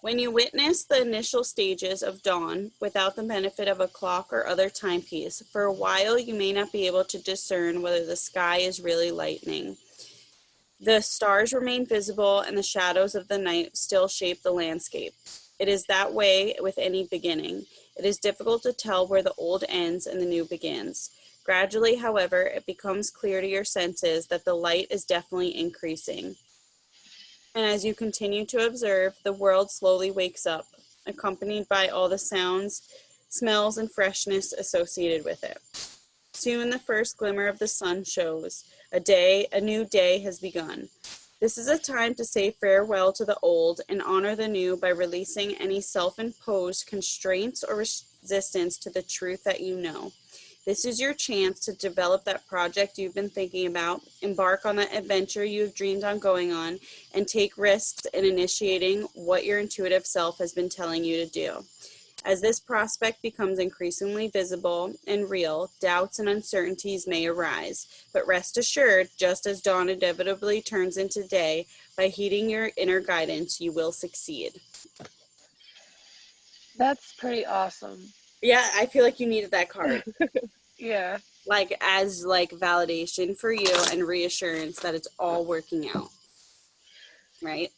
When you witness the initial stages of dawn without the benefit of a clock or other timepiece, for a while you may not be able to discern whether the sky is really lightening. The stars remain visible and the shadows of the night still shape the landscape. It is that way with any beginning. It is difficult to tell where the old ends and the new begins. Gradually, however, it becomes clear to your senses that the light is definitely increasing. And as you continue to observe, the world slowly wakes up, accompanied by all the sounds, smells, and freshness associated with it. Soon the first glimmer of the sun shows. A new day has begun. This is a time to say farewell to the old and honor the new by releasing any self-imposed constraints or resistance to the truth that you know. This is your chance to develop that project you've been thinking about, embark on that adventure you have dreamed on going on, and take risks in initiating what your intuitive self has been telling you to do. As this prospect becomes increasingly visible and real, doubts and uncertainties may arise. But rest assured, just as dawn inevitably turns into day, by heeding your inner guidance, you will succeed. That's pretty awesome. Yeah, I feel like you needed that card. Yeah. As validation for you and reassurance that it's all working out. Right?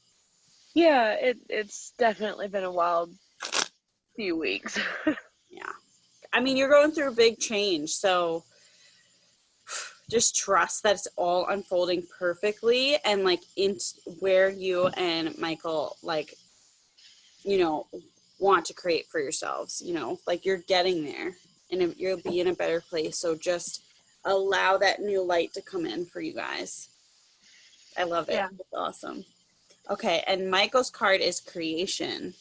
Yeah, it's definitely been a wild few weeks. Yeah. I mean, you're going through a big change, so just trust that it's all unfolding perfectly and where you and Michael want to create for yourselves, you're getting there and you'll be in a better place. So just allow that new light to come in for you guys. I love it. Yeah. It's awesome. Okay. And Michael's card is creation.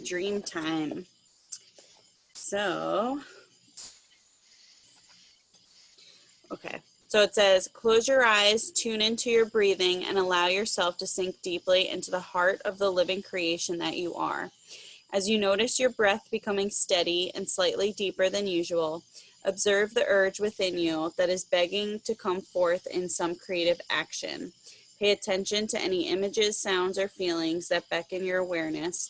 Dream time. So, okay. So it says, close your eyes, tune into your breathing, and allow yourself to sink deeply into the heart of the living creation that you are. As you notice your breath becoming steady and slightly deeper than usual, observe the urge within you that is begging to come forth in some creative action. Pay attention to any images, sounds, or feelings that beckon your awareness,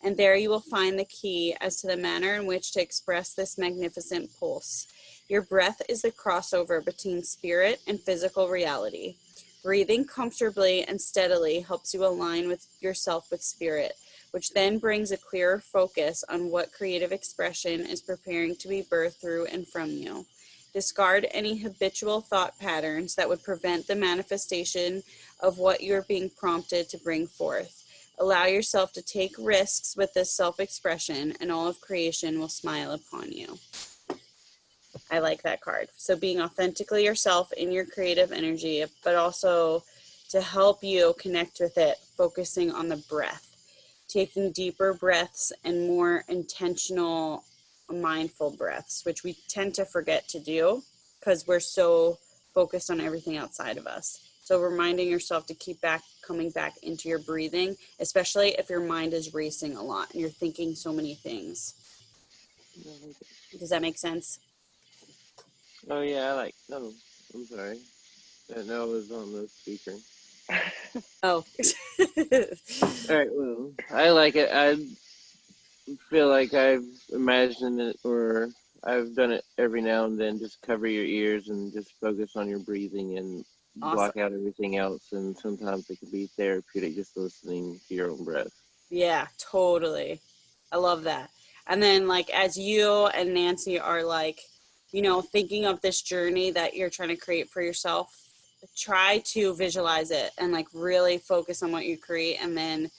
and there you will find the key as to the manner in which to express this magnificent pulse. Your breath is the crossover between spirit and physical reality. Breathing comfortably and steadily helps you align with yourself with spirit, which then brings a clearer focus on what creative expression is preparing to be birthed through and from you. Discard any habitual thought patterns that would prevent the manifestation of what you're being prompted to bring forth. Allow yourself to take risks with this self-expression, and all of creation will smile upon you. I like that card. So being authentically yourself in your creative energy, but also to help you connect with it, focusing on the breath, taking deeper breaths and more intentional, mindful breaths, which we tend to forget to do because we're so focused on everything outside of us. So reminding yourself to keep coming back into your breathing, especially if your mind is racing a lot and you're thinking so many things. Does that make sense? Oh yeah, no, I'm sorry. I didn't know it was on the speaker. Oh. Alright, well, I like it. I feel like I've imagined it, or I've done it every now and then. Just cover your ears and just focus on your breathing and block out everything else. And sometimes it can be therapeutic just listening to your own breath. Yeah, totally. I love that. And then as you and Nancy are thinking of this journey that you're trying to create for yourself, try to visualize it and really focus on what you create, and then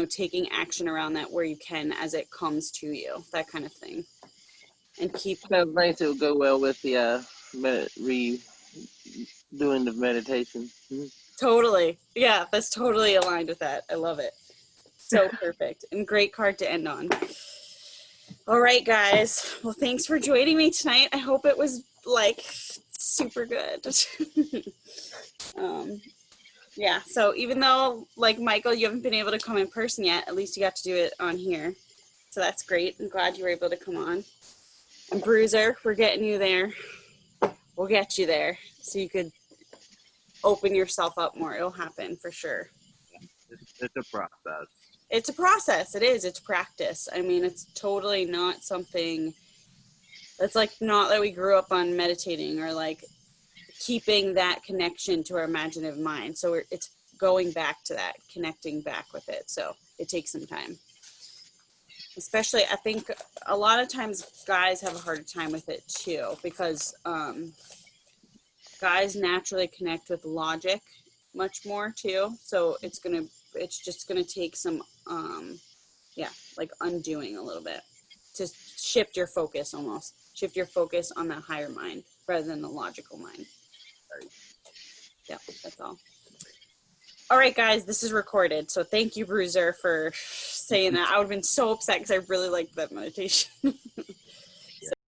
taking action around that where you can as it comes to you, that kind of thing. And keep sounds nice. It will go well with the doing the meditation. Totally. Yeah, that's totally aligned with that. I love it. So perfect. And great card to end on. All right, guys. Well, thanks for joining me tonight. I hope it was super good. Yeah, so even though Michael, you haven't been able to come in person yet, at least you got to do it on here. So that's great. I'm glad you were able to come on. And Bruiser, we're getting you there. We'll get you there so you could open yourself up more. It'll happen for sure. It's a process. It's a process. It is. It's practice. I mean, it's totally not something that's not that we grew up on meditating or keeping that connection to our imaginative mind. So it's going back to that, connecting back with it. So it takes some time. Especially, I think a lot of times guys have a harder time with it too, because guys naturally connect with logic much more too. So it's just gonna take some undoing a little bit to shift your focus, almost shift your focus on that higher mind rather than the logical mind. Yeah, that's all. All right, guys, this is recorded. So thank you, Bruiser, for saying that. I would have been so upset because I really liked that meditation.